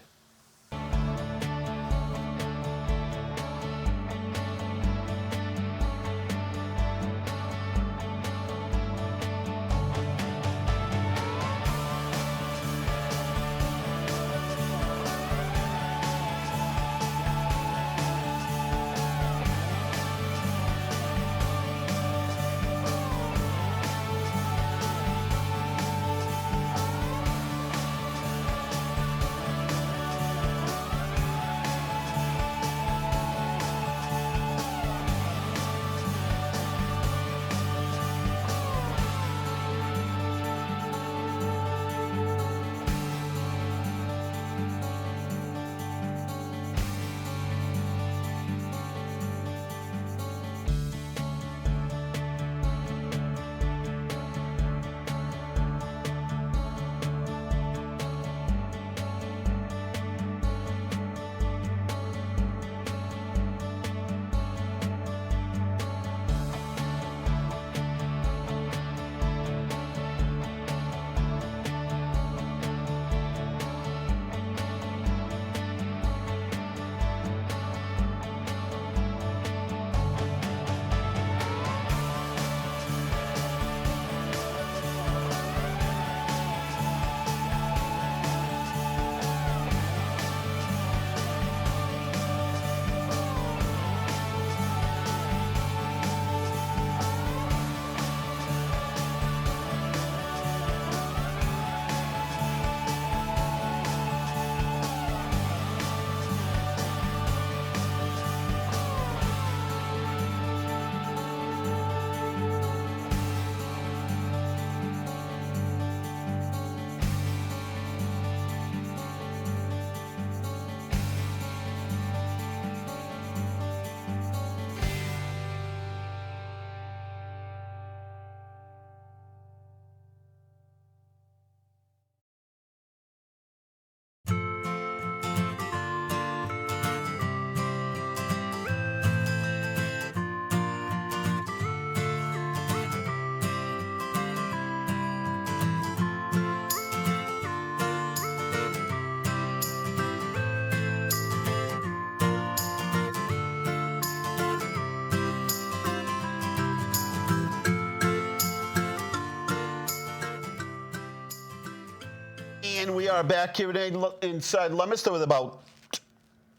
And we are back here today inside Leominster with about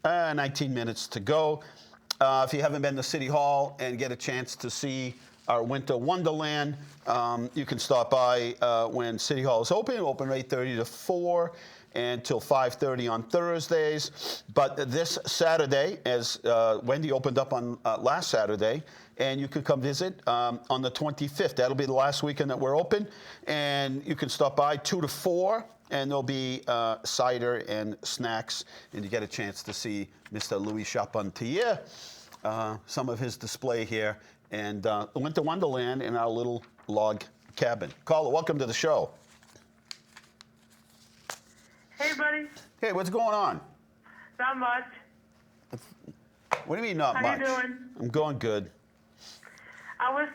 19 minutes to go. If you haven't been to City Hall and get a chance to see our Winter Wonderland, you can stop by when City Hall is open. Open 8:30 to 4 and till 5:30 on Thursdays. But this Saturday, as Wendy opened up on last Saturday, and you can come visit on the 25th. That'll be the last weekend that we're open. And you can stop by 2 to 4, and there'll be cider and snacks. And you get a chance to see Mr. Louis Charpentier, some of his display here, and Winter Wonderland in our little log cabin. Carla, welcome to the show. Hey, buddy. Hey, what's going on? Not much. What do you mean not much? How you doing? I'm going good. I was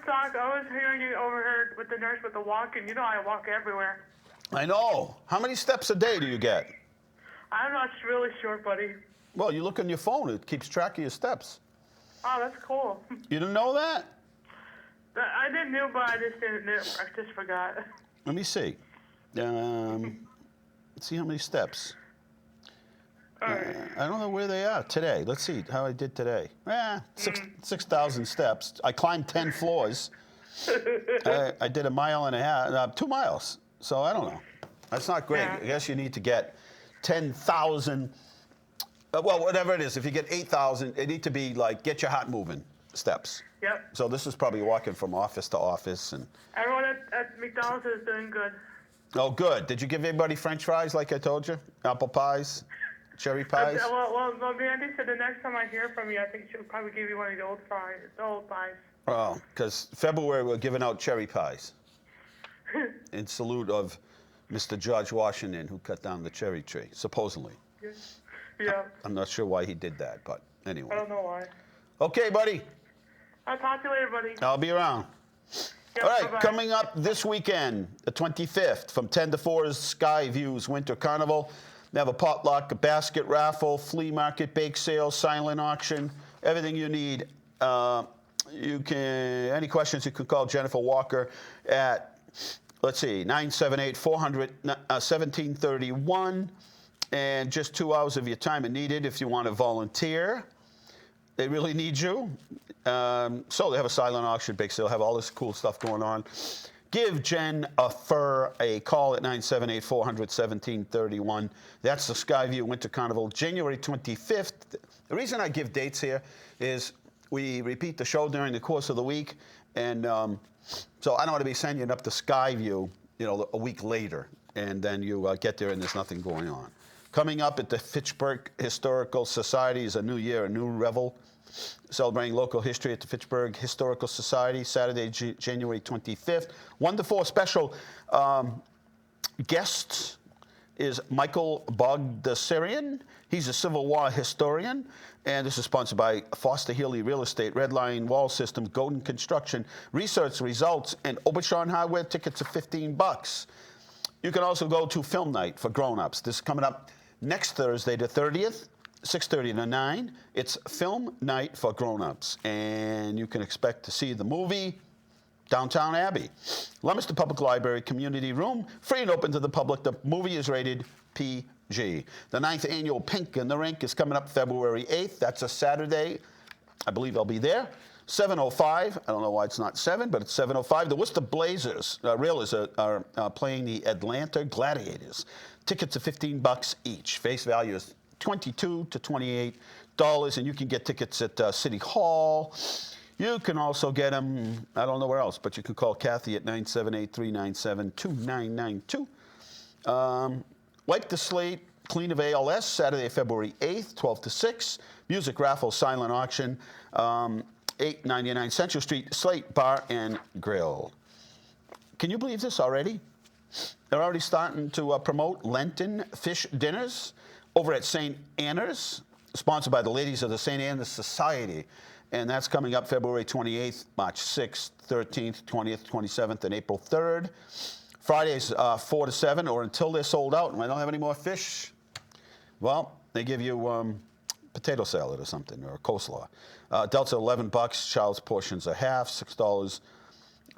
hearing you overheard with the nurse with the walking. You know I walk everywhere. I know. How many steps a day do you get? I'm not really sure, buddy. Well, you look on your phone. It keeps track of your steps. Oh, that's cool. You didn't know that? I didn't know, but I just forgot. Let me see. Let's see how many steps. All right. I don't know where they are today. Let's see how I did today. 6,000 steps. I climbed 10 floors. I did 1.5 miles, 2 miles. So I don't know. That's not great. Yeah. I guess you need to get 10,000. Well, whatever it is. If you get 8,000, it need to be like get your heart moving steps. Yep. So this is probably walking from office to office and. Everyone at McDonald's is doing good. Oh, good. Did you give everybody French fries like I told you? Apple pies, cherry pies. Well, Mandy said the next time I hear from you, I think she'll probably give you one of the old pies. Oh, because February we're giving out cherry pies in salute of Mr. George Washington, who cut down the cherry tree, supposedly. Yeah. I'm not sure why he did that, but anyway. I don't know why. Okay, buddy. I'll talk to you later, buddy. I'll be around. Yep, All right, bye-bye. coming up this weekend, the 25th, from 10 to 4 is Sky Views Winter Carnival. They have a potluck, a basket raffle, flea market, bake sale, silent auction, everything you need. Any questions, you can call Jennifer Walker at, let's see, 978-400-1731. And just 2 hours of your time are needed if you want to volunteer. They really need you. So they have a silent auction, bake sale, have all this cool stuff going on. Give Jen a call at 978-400-1731. That's the Skyview Winter Carnival, January 25th. The reason I give dates here is we repeat the show during the course of the week, and so I don't want to be sending you up to Skyview, a week later, and then you get there and there's nothing going on. Coming up at the Fitchburg Historical Society is a new year, a new revel, celebrating local history at the Fitchburg Historical Society, Saturday, January 25th. 1 to 4 special guest is Michael Bogdasarian. He's a Civil War historian, and this is sponsored by Foster Healy Real Estate, Red Line Wall Systems, Golden Construction, Research Results, and Obashan Hardware. Tickets are $15. You can also go to Film Night for grown-ups. This is coming up next Thursday, the 30th, 6:30 to 9. It's Film Night for grown-ups, and you can expect to see the movie Downtown Abbey. Leominster Public Library Community Room, free and open to the public. The movie is rated PG. The 9th annual Pink in the Rink is coming up February 8th. That's a Saturday. I believe I'll be there. 7:05. I don't know why it's not 7, but it's 7:05. The Worcester Blazers Railers are playing the Atlanta Gladiators. Tickets are $15 each. Face value is $22 to $28, and you can get tickets at City Hall. You can also get them, I don't know where else, but you can call Kathy at 978-397-2992. Wipe the Slate, Clean of ALS, Saturday, February 8th, 12 to 6. Music raffle, silent auction, 899 Central Street, Slate Bar and Grill. Can you believe this already? They're already starting to promote Lenten fish dinners over at St. Anna's, sponsored by the ladies of the St. Anna's Society. And that's coming up February 28th, March 6th, 13th, 20th, 27th, and April 3rd. Fridays 4 to 7, or until they're sold out. And I don't have any more fish. Well, they give you potato salad or something, or coleslaw. Adults are $11. Child's portions are half, $6.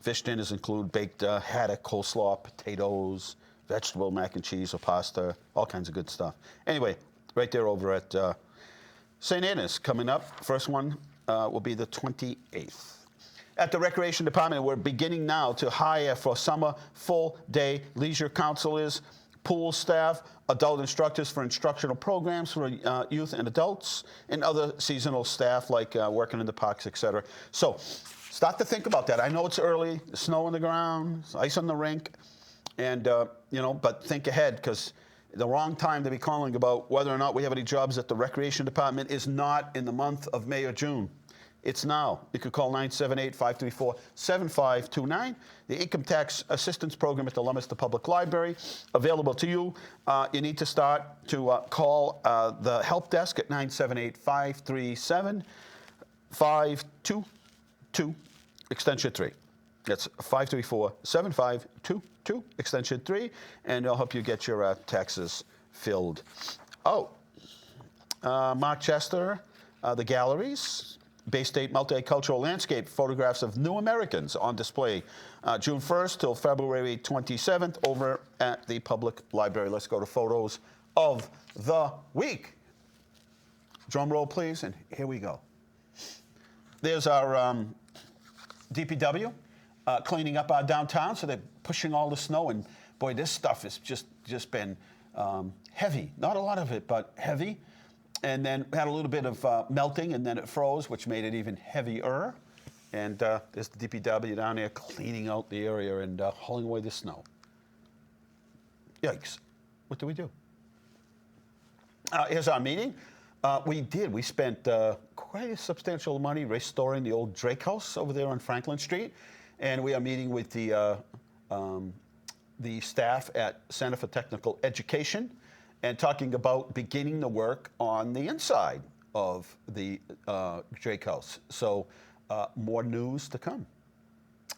Fish dinners include baked haddock, coleslaw, potatoes, vegetable mac and cheese or pasta, all kinds of good stuff. Anyway, right there over at St. Anna's coming up. First one will be the 28th. At the Recreation Department, we're beginning now to hire for summer full-day leisure counselors, pool staff, adult instructors for instructional programs for youth and adults, and other seasonal staff like working in the parks, etc. So start to think about that. I know it's early, there's snow on the ground, there's ice on the rink, and but think ahead, because the wrong time to be calling about whether or not we have any jobs at the Recreation Department is not in the month of May or June. It's now. You could call 978-534-7529. The Income Tax Assistance Program at the Leominster Public Library, available to you. You need to start to call the help desk at 978-537-522, extension 3. That's 534-7522, extension 3, and they'll help you get your taxes filled. Oh, Mark Chester, the galleries. Bay State Multicultural Landscape, photographs of new Americans on display June 1st till February 27th over at the Public Library. Let's go to photos of the week. Drum roll, please, and here we go. There's our DPW cleaning up our downtown, so they're pushing all the snow, and boy, this stuff has just been heavy. Not a lot of it, but heavy. And then had a little bit of melting, and then it froze, which made it even heavier. And there's the DPW down there cleaning out the area and hauling away the snow. Yikes. What do we do? Here's our meeting. We spent quite a substantial money restoring the old Drake House over there on Franklin Street. And we are meeting with the staff at Center for Technical Education and talking about beginning the work on the inside of the Drake House. So more news to come.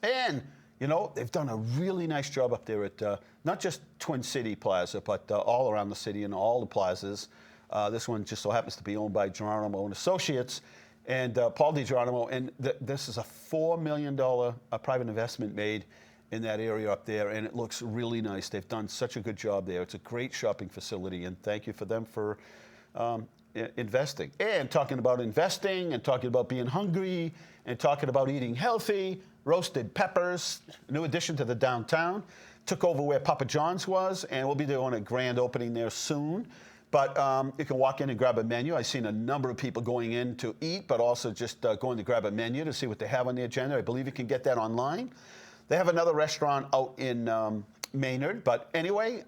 And, they've done a really nice job up there at not just Twin City Plaza, but all around the city and all the plazas. This one just so happens to be owned by Geronimo and Associates and Paul DiGeronimo. And this is a $4 million private investment made in that area up there, and it looks really nice. They've done such a good job there. It's a great shopping facility, and thank you for them for investing. And talking about investing, and talking about being hungry, and talking about eating healthy, Roasted Peppers, a new addition to the downtown, took over where Papa John's was, and we'll be doing a grand opening there soon. But you can walk in and grab a menu. I've seen a number of people going in to eat, but also just going to grab a menu to see what they have on the agenda. I believe you can get that online. They have another restaurant out in Maynard. But anyway,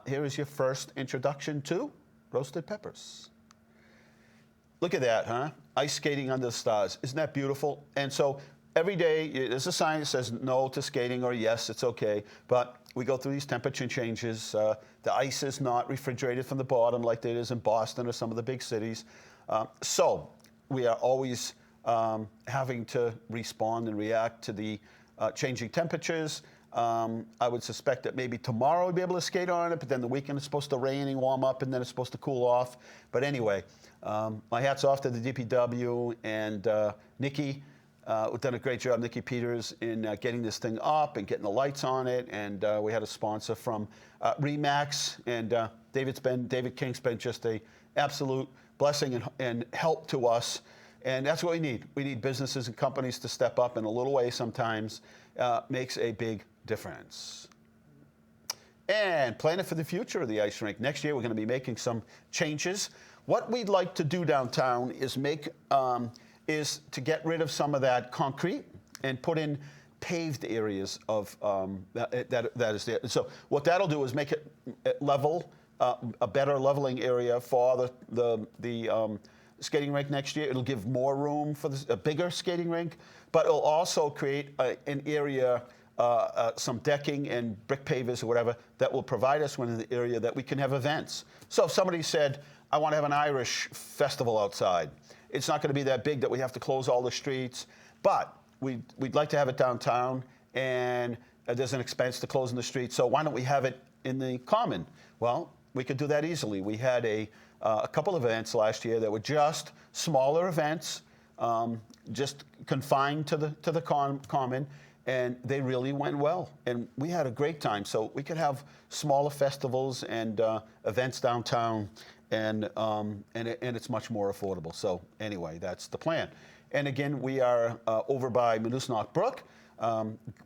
here is your first introduction to Roasted Peppers. Look at that, huh? Ice skating under the stars. Isn't that beautiful? And so every day, there's a sign that says no to skating or yes, it's okay. But we go through these temperature changes. The ice is not refrigerated from the bottom like it is in Boston or some of the big cities. So we are always having to respond and react to the changing temperatures. I would suspect that maybe tomorrow we'll be able to skate on it, but then the weekend it's supposed to rain and warm up, and then it's supposed to cool off. But anyway, my hat's off to the DPW and Nikki. We've done a great job, Nikki Peters, in getting this thing up and getting the lights on it. And we had a sponsor from Remax, and David King's been just a absolute blessing and help to us. And that's what we need. We need businesses and companies to step up in a little way sometimes. Makes a big difference. And planning for the future of the ice rink. Next year, we're going to be making some changes. What we'd like to do downtown is is to get rid of some of that concrete and put in paved areas of that is there. So what that'll do is make it level, a better leveling area for the skating rink next year. It'll give more room for a bigger skating rink, but it'll also create an area, some decking and brick pavers or whatever that will provide us with an area that we can have events. So if somebody said, I want to have an Irish festival outside, it's not going to be that big that we have to close all the streets, but we'd like to have it downtown, and there's an expense to closing the street, so why don't we have it in the common? Well, we could do that easily. We had a couple of events last year that were just smaller events, just confined to the common, and they really went well. And we had a great time. So we could have smaller festivals and events downtown, and it's much more affordable. So anyway, that's the plan. And again, we are over by Moose Brook.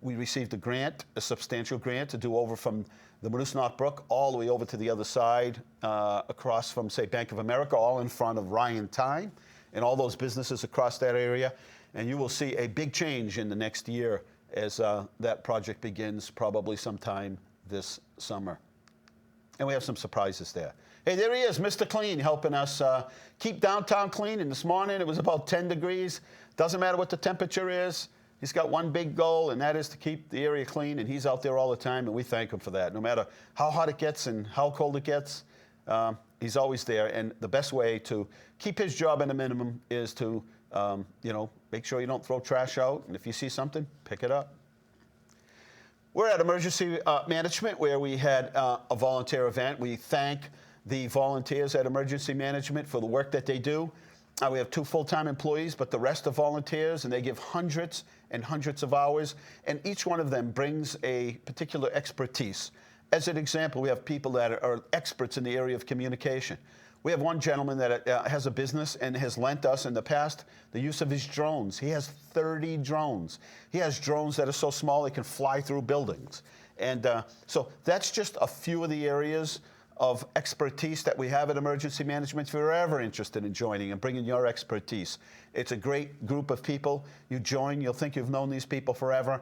We received a grant, a substantial grant, to do over from the Moose Brook all the way over to the other side, across from, say, Bank of America, all in front of Ryan Time and all those businesses across that area. And you will see a big change in the next year as that project begins, probably sometime this summer. And we have some surprises there. Hey, there he is, Mr. Clean, helping us keep downtown clean. And this morning it was about 10 degrees. Doesn't matter what the temperature is. He's got one big goal, and that is to keep the area clean, and he's out there all the time, and we thank him for that. No matter how hot it gets and how cold it gets, he's always there. And the best way to keep his job at a minimum is to, make sure you don't throw trash out, and if you see something, pick it up. We're at Emergency Management, where we had a volunteer event. We thank the volunteers at Emergency Management for the work that they do. We have 2 full-time employees, but the rest are volunteers, and they give hundreds and hundreds of hours, and each one of them brings a particular expertise. As an example, we have people that are experts in the area of communication. We have one gentleman that has a business and has lent us in the past the use of his drones. He has 30 drones. He has drones that are so small they can fly through buildings. And so that's just a few of the areas of expertise that we have at Emergency Management. If you're ever interested in joining and bringing your expertise, it's a great group of people. You join, you'll think you've known these people forever,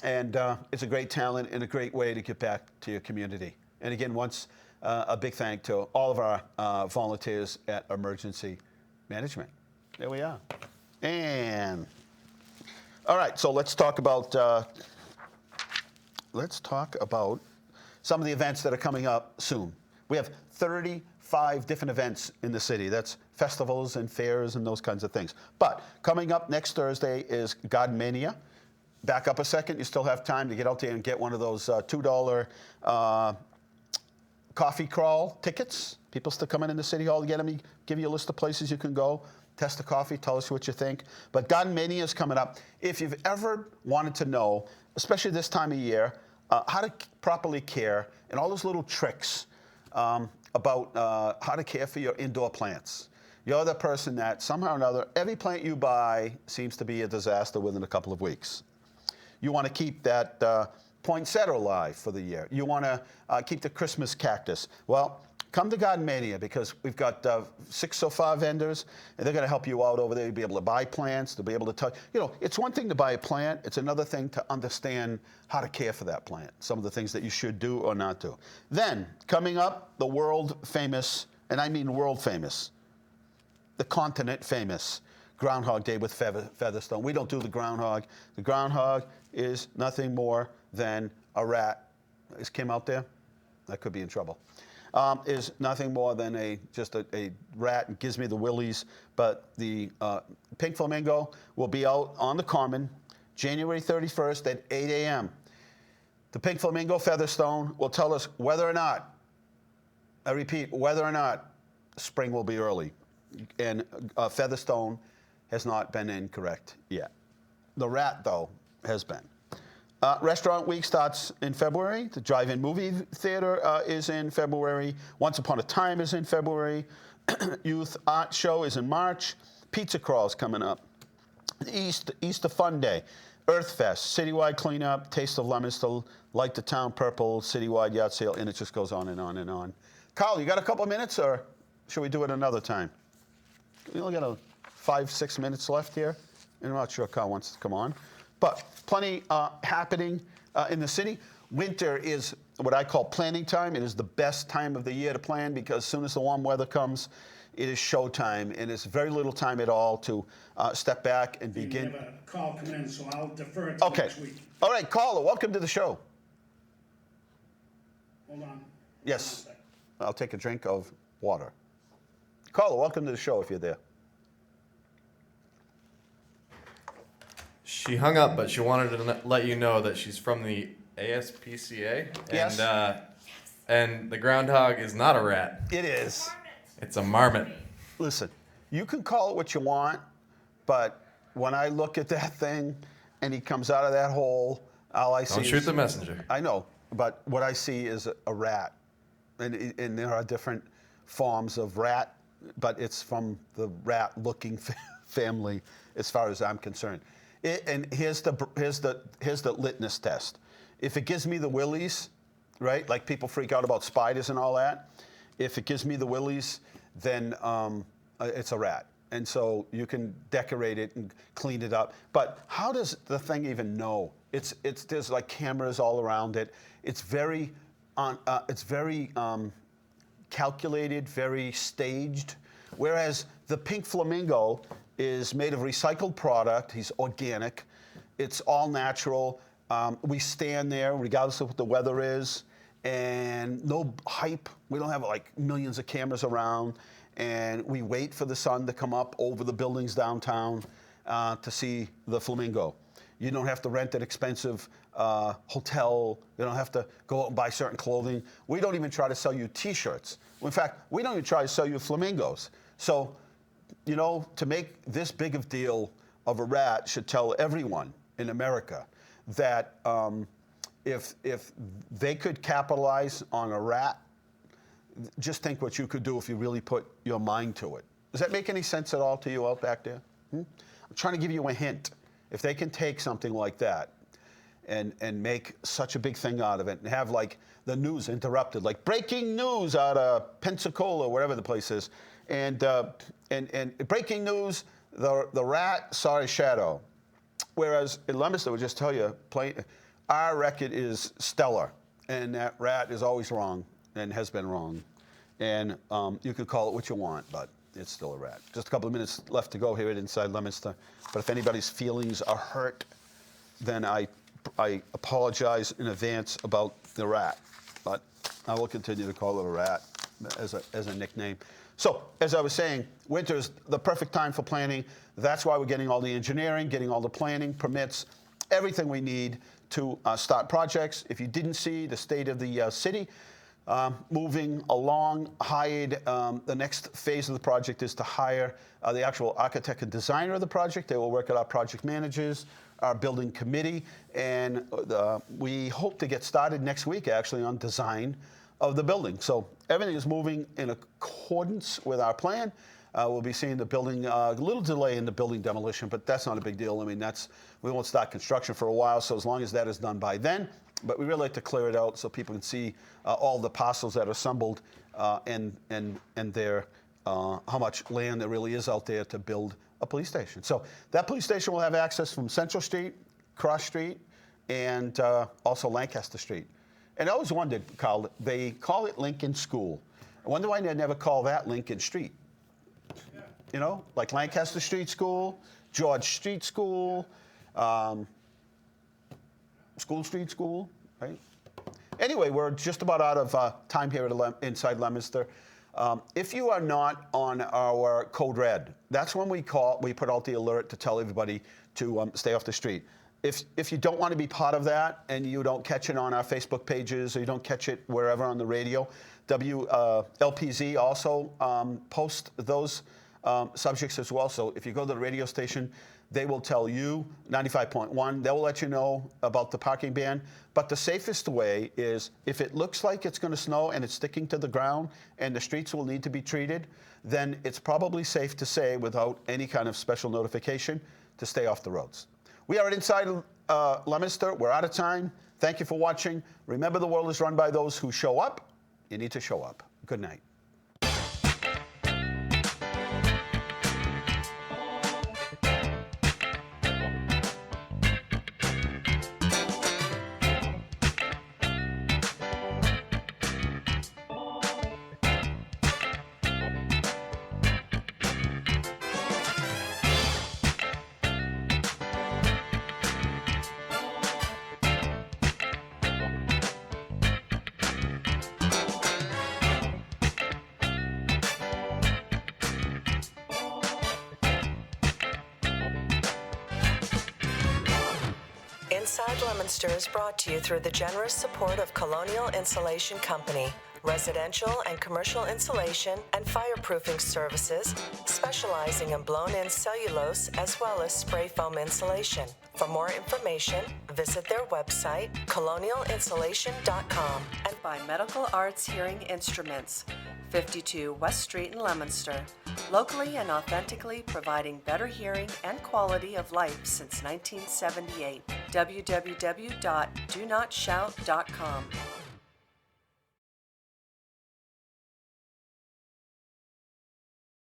and it's a great talent and a great way to get back to your community. And again, once a big thank to all of our volunteers at Emergency Management. There we are. And all right, so let's talk about some of the events that are coming up soon. We have 35 different events in the city. That's festivals and fairs and those kinds of things. But coming up next Thursday is Garden Mania. Back up a second. You still have time to get out there and get one of those $2 coffee crawl tickets. People still come in the City Hall to get them. Give you a list of places you can go. Test the coffee. Tell us what you think. But Garden Mania is coming up. If you've ever wanted to know, especially this time of year, how to properly care and all those little tricks about how to care for your indoor plants. You're the person that somehow or another, every plant you buy seems to be a disaster within a couple of weeks. You want to keep that poinsettia alive for the year. You want to keep the Christmas cactus. Well, come to Garden Mania, because we've got 6 so far vendors, and they're going to help you out over there. You'll be able to buy plants. They'll be able to touch. It's one thing to buy a plant. It's another thing to understand how to care for that plant, some of the things that you should do or not do. Then, coming up, the world famous, and I mean world famous, the continent famous, Groundhog Day with Featherstone. We don't do the groundhog. The groundhog is nothing more than a rat. Is Kim out there? I could be in trouble. Is nothing more than just a rat and gives me the willies. But the pink flamingo will be out on the Common January 31st at 8 a.m. The pink flamingo Featherstone will tell us whether or not, I repeat, whether or not spring will be early. And Featherstone has not been incorrect yet. The rat, though, has been. Restaurant Week starts in February. The drive-in movie theater is in February. Once Upon a Time is in February. Youth Art Show is in March. Pizza Crawl's coming up. Easter Fun Day. Earth Fest, Citywide Cleanup, Taste of Leominster, Light the Town Purple, Citywide Yard Sale, and it just goes on and on and on. Carl, you got a couple of minutes, or should we do it another time? We only got 5-6 minutes left here. I'm not sure Carl wants to come on. But plenty happening in the city. Winter is what I call planning time. It is the best time of the year to plan, because as soon as the warm weather comes, it is showtime, and it's very little time at all to step back and begin. We have a call coming in, so I'll defer it to next week. All right, caller, welcome to the show. Hold on. Yes, I'll take a drink of water. Caller, welcome to the show if you're there. She hung up, but she wanted to let you know that she's from the ASPCA. Yes. And the groundhog is not a rat. It is. It's a marmot. Listen, you can call it what you want, but when I look at that thing, and he comes out of that hole. All I see Don't shoot the messenger. I know, but what I see is a rat. And there are different forms of rat, but it's from the rat-looking family as far as I'm concerned. And here's the litmus test. If it gives me the willies, right, like people freak out about spiders and all that, if it gives me the willies, then it's a rat. And so you can decorate it and clean it up. But how does the thing even know? There's like cameras all around it. It's very calculated, very staged. Whereas the pink flamingo is made of recycled product. He's organic. It's all natural. We stand there regardless of what the weather is, and no hype. We don't have like millions of cameras around, and we wait for the sun to come up over the buildings downtown to see the flamingo. You don't have to rent an expensive hotel. You don't have to go out and buy certain clothing. We don't even try to sell you T-shirts. In fact, we don't even try to sell you flamingos. So, you know, to make this big of deal of a rat should tell everyone in America that if they could capitalize on a rat, just think what you could do if you really put your mind to it. Does that make any sense at all to you out back there? I'm trying to give you a hint. If they can take something like that and make such a big thing out of it and have like the news interrupted, like breaking news out of Pensacola, wherever the place is, and breaking news, the rat saw a shadow. Whereas in Leominster, would just tell you, our record is stellar, and that rat is always wrong and has been wrong. And you could call it what you want, but it's still a rat. Just a couple of minutes left to go here at Inside Leominster. But if anybody's feelings are hurt, then I apologize in advance about the rat. But I will continue to call it a rat as a nickname. So, as I was saying, winter's the perfect time for planning. That's why we're getting all the engineering, getting all the planning, permits, everything we need to start projects. If you didn't see the state of the city, moving along, hired, the next phase of the project is to hire the actual architect and designer of the project. They will work with our project managers, our building committee, and we hope to get started next week, actually, on design of the building. So everything is moving in accordance with our plan. We'll be seeing the building, a little delay in the building demolition, but that's not a big deal. I mean, we won't start construction for a while, so as long as that is done by then. But we really like to clear it out so people can see all the parcels that are assembled and their how much land there really is out there to build a police station. So that police station will have access from Central Street, Cross Street, and also Lancaster Street. And I always wondered, Carl, they call it Lincoln School. I wonder why they never call that Lincoln Street. Yeah. You know, like Lancaster Street School, George Street School, School Street School, right? Anyway, we're just about out of time here at Inside Leominster. If you are not on our Code Red, that's when we put out the alert to tell everybody to stay off the street. If you don't want to be part of that and you don't catch it on our Facebook pages or you don't catch it wherever on the radio, LPZ also post those subjects as well. So if you go to the radio station, they will tell you, 95.1, they will let you know about the parking ban. But the safest way is if it looks like it's going to snow and it's sticking to the ground and the streets will need to be treated, then it's probably safe to say, without any kind of special notification, to stay off the roads. We are at Inside Leominster. We're out of time. Thank you for watching. Remember, the world is run by those who show up. You need to show up. Good night. Inside Leominster is brought to you through the generous support of Colonial Insulation Company, residential and commercial insulation and fireproofing services, specializing in blown-in cellulose as well as spray foam insulation. For more information, visit their website, colonialinsulation.com, and by Medical Arts Hearing Instruments, 52 West Street in Leominster, locally and authentically providing better hearing and quality of life since 1978. www.donot.shout.com.